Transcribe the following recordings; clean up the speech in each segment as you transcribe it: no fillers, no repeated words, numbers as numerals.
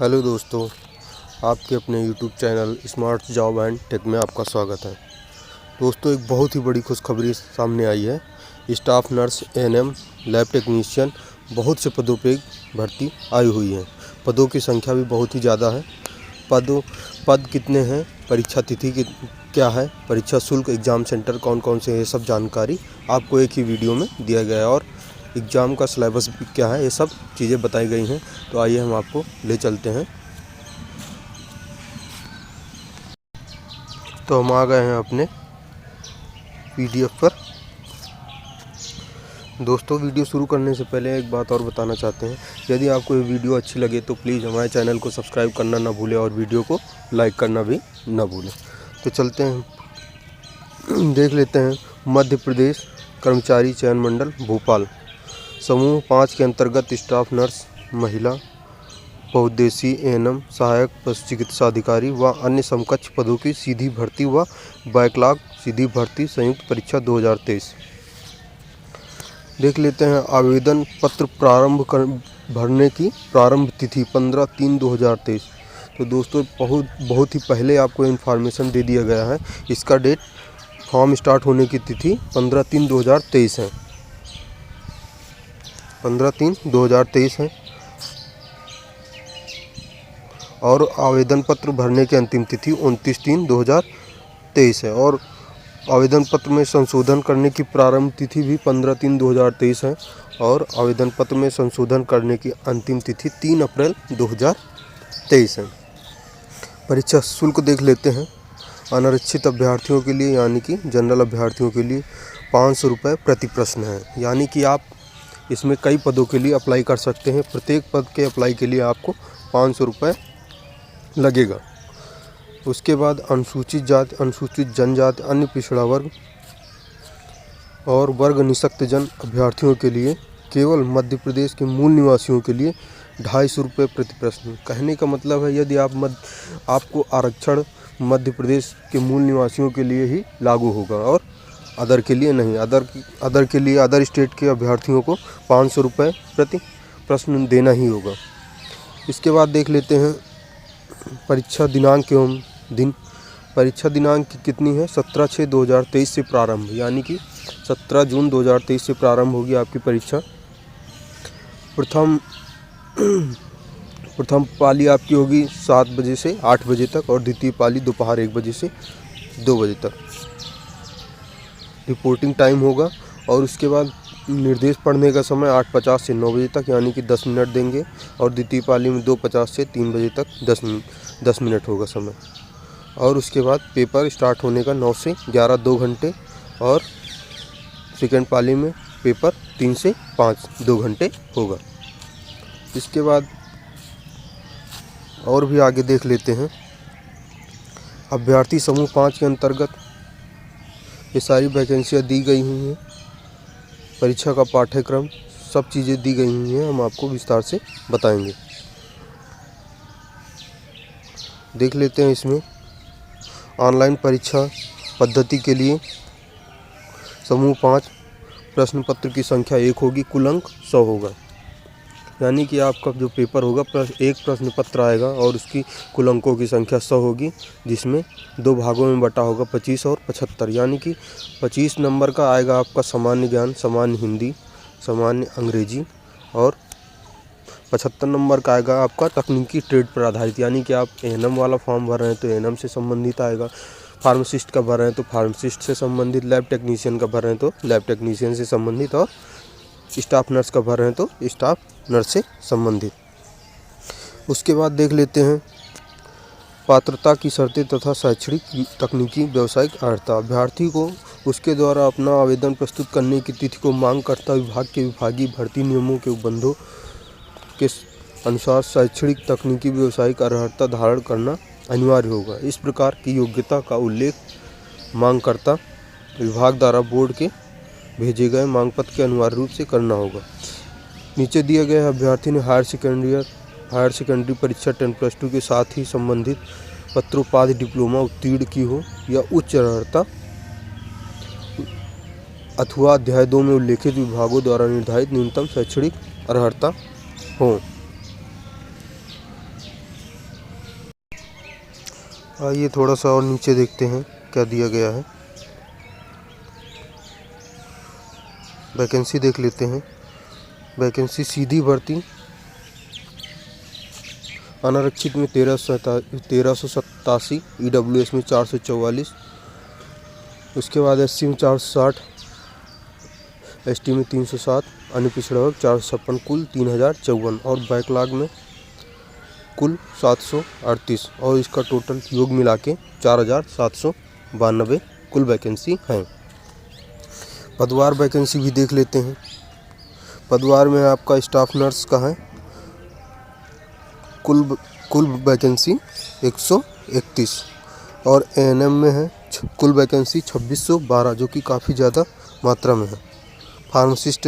Hello दोस्तों, आपके अपने YouTube channel smart job and tech में आपका स्वागत है। दोस्तों, एक बहुत ही बड़ी खुशखबरी सामने आई है। Staff nurse, ANM, lab technician, बहुत से पदों पे भर्ती आई हुई है। पदों की संख्या भी बहुत ही ज़्यादा है। पद कितने हैं, परीक्षा तिथि क्या है, परीक्षा शुल्क, एग्ज़ाम सेंटर कौन कौन से, ये सब जानकारी आपको एक ही वीडियो में दिया गया है। और एग्ज़ाम का सिलेबस क्या है, ये सब चीज़ें बताई गई हैं। तो आइए हम आपको ले चलते हैं। तो हम आ गए हैं अपने PDF पर। दोस्तों, वीडियो शुरू करने से पहले एक बात और बताना चाहते हैं। यदि आपको ये वीडियो अच्छी लगे तो प्लीज़ हमारे चैनल को सब्सक्राइब करना ना भूलें और वीडियो को लाइक करना भी ना भूलें। तो चलते हैं, देख लेते हैं। मध्य प्रदेश कर्मचारी चयन मंडल भोपाल, समूह 5 के अंतर्गत स्टाफ नर्स, महिला, बहुउद्देशीय एएनएम, सहायक पशु चिकित्सा अधिकारी व अन्य समकक्ष पदों की सीधी भर्ती व बैकलॉग सीधी भर्ती संयुक्त परीक्षा 2023। देख लेते हैं। आवेदन पत्र भरने की प्रारंभ तिथि 15/3/2023। तो दोस्तों, बहुत ही पहले आपको इन्फॉर्मेशन दे दिया गया है। इसका डेट, फॉर्म स्टार्ट होने की तिथि 15/3/2023 है। 15/3/2023 है। और आवेदन पत्र भरने की अंतिम तिथि 29/3/2023 है। और आवेदन पत्र में संशोधन करने की प्रारंभ तिथि भी 15/3/2023 है। और आवेदन पत्र में संशोधन करने की अंतिम तिथि 3 अप्रैल 2023 है। परीक्षा शुल्क देख लेते हैं। अनारक्षित अभ्यर्थियों के लिए यानी कि जनरल अभ्यर्थियों के लिए 500 रुपये प्रति प्रश्न है। यानी कि आप इसमें कई पदों के लिए अप्लाई कर सकते हैं। प्रत्येक पद के अप्लाई के लिए आपको 500 रुपये लगेगा। उसके बाद अनुसूचित जाति, अनुसूचित जनजाति, अन्य पिछड़ा वर्ग और वर्ग निःशक्त जन अभ्यर्थियों के लिए केवल मध्य प्रदेश के मूल निवासियों के लिए 250 रुपये प्रति प्रश्न। कहने का मतलब है, यदि आपको आरक्षण मध्य प्रदेश के मूल निवासियों के लिए ही लागू होगा और अदर के लिए नहीं। अदर के लिए, अदर स्टेट के अभ्यर्थियों को 500 रुपये प्रति प्रश्न देना ही होगा। इसके बाद देख लेते हैं परीक्षा दिनांक एवं दिन। परीक्षा दिनांक कितनी है? 17/6/2023 से प्रारंभ, यानी कि 17 जून 2023 से प्रारंभ होगी आपकी परीक्षा। प्रथम पाली आपकी होगी 7 बजे से 8 बजे तक और द्वितीय पाली दोपहर 1 बजे से 2 बजे तक रिपोर्टिंग टाइम होगा। और उसके बाद निर्देश पढ़ने का समय 8:50 से 9 बजे तक, यानी कि 10 मिनट देंगे। और द्वितीय पाली में 2:50 से 3 बजे तक 10 मिनट होगा समय। और उसके बाद पेपर स्टार्ट होने का 9 से 11 2 घंटे। और सेकेंड पाली में पेपर 3 से 5 2 घंटे होगा। इसके बाद और भी आगे देख लेते हैं। अभ्यर्थी समूह 5 के अंतर्गत ये सारी वैकेंसियाँ दी गई हुई हैं। परीक्षा का पाठ्यक्रम, सब चीज़ें दी गई हुई हैं, हम आपको विस्तार से बताएंगे। देख लेते हैं। इसमें ऑनलाइन परीक्षा पद्धति के लिए समूह 5 प्रश्न पत्र की संख्या 1 होगी, कुल अंक 100 होगा। यानी कि आपका जो पेपर होगा, एक प्रश्न पत्र आएगा और उसकी कुल अंकों की संख्या 100 होगी, जिसमें 2 भागों में बटा होगा, 25 और 75। यानी कि 25 नंबर का आएगा आपका सामान्य ज्ञान, सामान्य हिंदी, सामान्य अंग्रेजी। और 75 नंबर का आएगा आपका तकनीकी ट्रेड पर आधारित। यानी कि आप एएनएम वाला फॉर्म भर रहे हैं तो एएनएम से संबंधित आएगा, फार्मासिस्ट का भर रहे हैं तो फार्मासिस्ट से संबंधित, लैब टेक्नीशियन का भर रहे हैं तो लैब टेक्नीशियन से संबंधित, और स्टाफ नर्स का भर रहे हैं तो स्टाफ नर्स से संबंधित। उसके बाद देख लेते हैं पात्रता की शर्तें तथा शैक्षणिक, तकनीकी, व्यावसायिक अर्हता। अभ्यर्थी को उसके द्वारा अपना आवेदन प्रस्तुत करने की तिथि को मांगकर्ता विभाग के विभागीय भर्ती नियमों के उपबंधों के अनुसार शैक्षणिक, तकनीकी, व्यावसायिक अर्हता धारण करना अनिवार्य होगा। इस प्रकार की योग्यता का उल्लेख मांगकर्ता विभाग द्वारा बोर्ड के भेजे गए मांग पत्र के अनिवार्य रूप से करना होगा। नीचे दिया गया है, अभ्यर्थी ने हायर सेकेंडरी परीक्षा 10+2 के साथ ही संबंधित पत्रोपाधि डिप्लोमा उत्तीर्ण की हो या उच्च अर्हता अथवा अध्याय 2 में उल्लेखित विभागों द्वारा निर्धारित न्यूनतम शैक्षणिक अर्हता हो। आइए थोड़ा सा और नीचे देखते हैं क्या दिया गया है। वैकेंसी देख लेते हैं। वैकेंसी सीधी भर्ती अनारक्षित में 1387, EWS में 444, उसके बाद SC में 460, ST में 307, अन्य पिछड़ा वर्ग 456, कुल 3054 और बैकलॉग में कुल 738 और इसका टोटल योग मिला के 4792 कुल वैकेंसी हैं। पदवार वैकेंसी भी देख लेते हैं। पदवार में आपका स्टाफ नर्स का है कुल वैकेंसी 131 और ANM में है कुल वैकेंसी 2612 जो कि काफ़ी ज़्यादा मात्रा में है। फार्मासिस्ट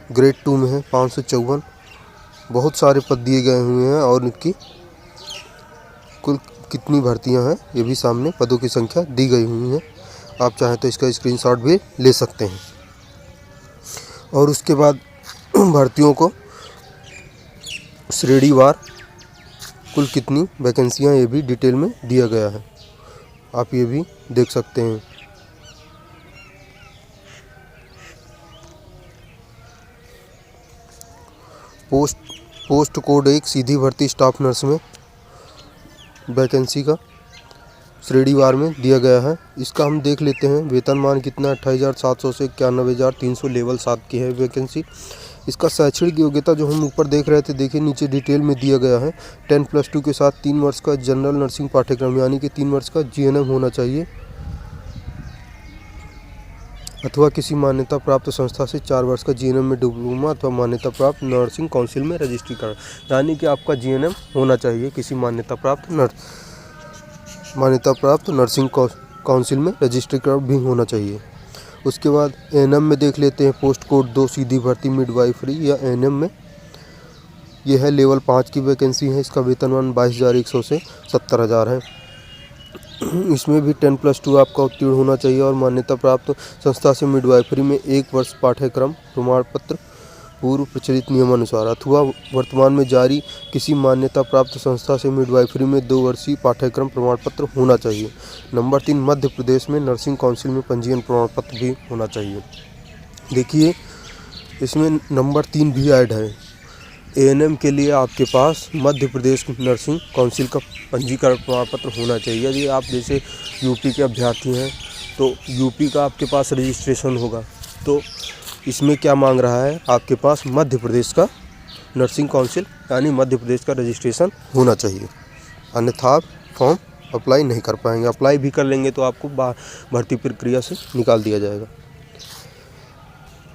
ग्रेड 2 में है 554। बहुत सारे पद दिए गए हुए हैं और इनकी कुल कितनी भर्तियां हैं ये भी सामने पदों की संख्या दी गई हुई है। आप चाहें तो इसका स्क्रीनशॉट भी ले सकते हैं। और उसके बाद भर्तियों को श्रेणीवार कुल कितनी वैकेंसियां ये भी डिटेल में दिया गया है, आप ये भी देख सकते हैं। पोस्ट कोड 1 सीधी भर्ती स्टाफ नर्स में वैकेंसी का श्रेणीवार में दिया गया है। इसका हम देख लेते हैं। वेतनमान कितना 28,700 से 91,300 लेवल 7 की है वैकेंसी। इसका शैक्षणिक योग्यता जो हम ऊपर देख रहे थे, देखिए नीचे डिटेल में दिया गया है। 10+2 के साथ 3 वर्ष का जनरल नर्सिंग पाठ्यक्रम यानी कि 3 वर्ष का GNM होना चाहिए अथवा किसी मान्यता प्राप्त संस्था से 4 वर्ष का GNM में डिप्लोमा अथवा मान्यता प्राप्त नर्सिंग काउंसिल में रजिस्ट्रीकरण, यानी कि आपका GNM होना चाहिए किसी मान्यता प्राप्त नर्सिंग काउंसिल में रजिस्ट्रीकरण भी होना चाहिए। उसके बाद ANM में देख लेते हैं। पोस्ट कोड 2 सीधी भर्ती मिडवाइफरी या ANM में यह है लेवल 5 की वैकेंसी है। इसका वेतनमान 22,100 से 70,000 है। इसमें भी 10+2 आपका उत्तीर्ण होना चाहिए और मान्यता प्राप्त संस्था से मिडवाइफरी में 1 वर्ष पाठ्यक्रम प्रमाण पत्र पूर्व प्रचलित नियमानुसार अथवा वर्तमान में जारी किसी मान्यता प्राप्त संस्था से मिडवाइफरी में 2 वर्षीय पाठ्यक्रम प्रमाण पत्र होना चाहिए। नंबर 3 मध्य प्रदेश में नर्सिंग काउंसिल में पंजीयन प्रमाण पत्र भी होना चाहिए। देखिए इसमें नंबर 3 भी ऐड है। ANM के लिए आपके पास मध्य प्रदेश नर्सिंग काउंसिल का पंजीकरण प्रमाण पत्र होना चाहिए। यदि आप जैसे यूपी के अभ्यर्थी हैं तो यूपी का आपके पास रजिस्ट्रेशन होगा, तो इसमें क्या मांग रहा है, आपके पास मध्य प्रदेश का नर्सिंग काउंसिल यानी मध्य प्रदेश का रजिस्ट्रेशन होना चाहिए, अन्यथा आप फॉर्म अप्लाई नहीं कर पाएंगे। अप्लाई भी कर लेंगे तो आपको भर्ती प्रक्रिया से निकाल दिया जाएगा।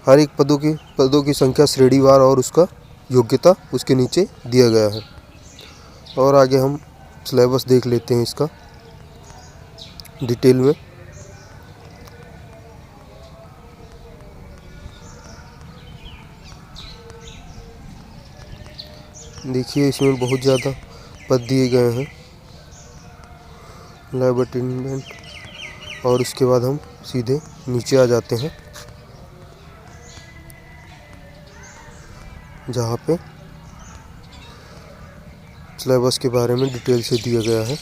हर एक पदों की संख्या श्रेणीवार और उसका योग्यता उसके नीचे दिया गया है। और आगे हम सिलेबस देख लेते हैं इसका डिटेल में। देखिए इसमें बहुत ज़्यादा पद दिए गए हैं लैब अटेंडेंट। और उसके बाद हम सीधे नीचे आ जाते हैं जहाँ पे सिलेबस के बारे में डिटेल से दिया गया है।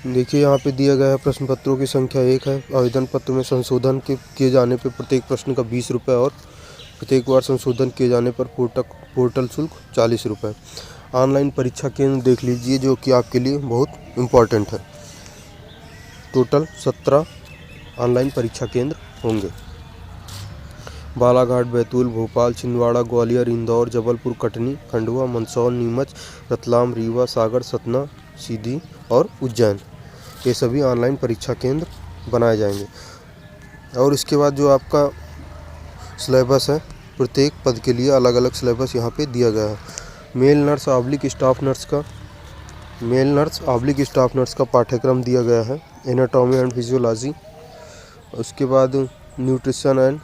देखिए यहाँ पे दिया गया है प्रश्न पत्रों की संख्या 1 है। आवेदन पत्र में संशोधन किए जाने पर प्रत्येक प्रश्न का 20 रुपये और प्रत्येक बार संशोधन किए जाने पर पोर्टल शुल्क 40 रुपये। ऑनलाइन परीक्षा केंद्र देख लीजिए जो कि आपके लिए बहुत इम्पोर्टेंट है। टोटल 17 ऑनलाइन परीक्षा केंद्र होंगे। बालाघाट, बैतूल, भोपाल, छिंदवाड़ा, ग्वालियर, इंदौर, जबलपुर, कटनी, खंडवा, मंदसौर, नीमच, रतलाम, रीवा, सागर, सतना, सीधी और उज्जैन, ये सभी ऑनलाइन परीक्षा केंद्र बनाए जाएंगे। और इसके बाद जो आपका सिलेबस है, प्रत्येक पद के लिए अलग अलग सिलेबस यहाँ पे दिया गया है। Male nurse oblique staff nurse का पाठ्यक्रम दिया गया है। एनाटॉमी एंड फिजियोलॉजी, उसके बाद nutrition and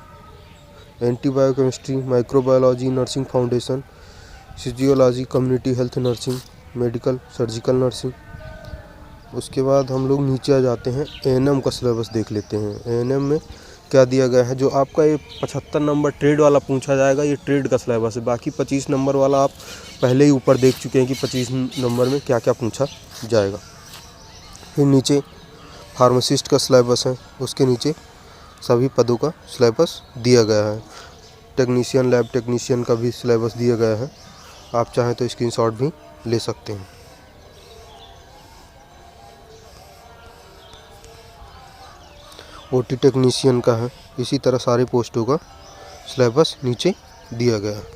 biochemistry, microbiology, nursing foundation, physiology, community health nursing, medical surgical nursing. उसके बाद हम लोग नीचे आ जाते हैं, ANM का सिलेबस देख लेते हैं। ANM में क्या दिया गया है, जो आपका ये 75 नंबर ट्रेड वाला पूछा जाएगा, ये ट्रेड का सिलेबस है। बाकी 25 नंबर वाला आप पहले ही ऊपर देख चुके हैं कि 25 नंबर में क्या क्या पूछा जाएगा। फिर नीचे फार्मासिस्ट का सिलेबस है, उसके नीचे सभी पदों का सिलेबस दिया गया है। टेक्नीशियन, लैब टेक्नीशियन का भी सिलेबस दिया गया है, आप चाहें तो स्क्रीनशॉट भी ले सकते हैं। ओटी टेक्नीशियन का है, इसी तरह सारे पोस्टों का सिलेबस नीचे दिया गया है।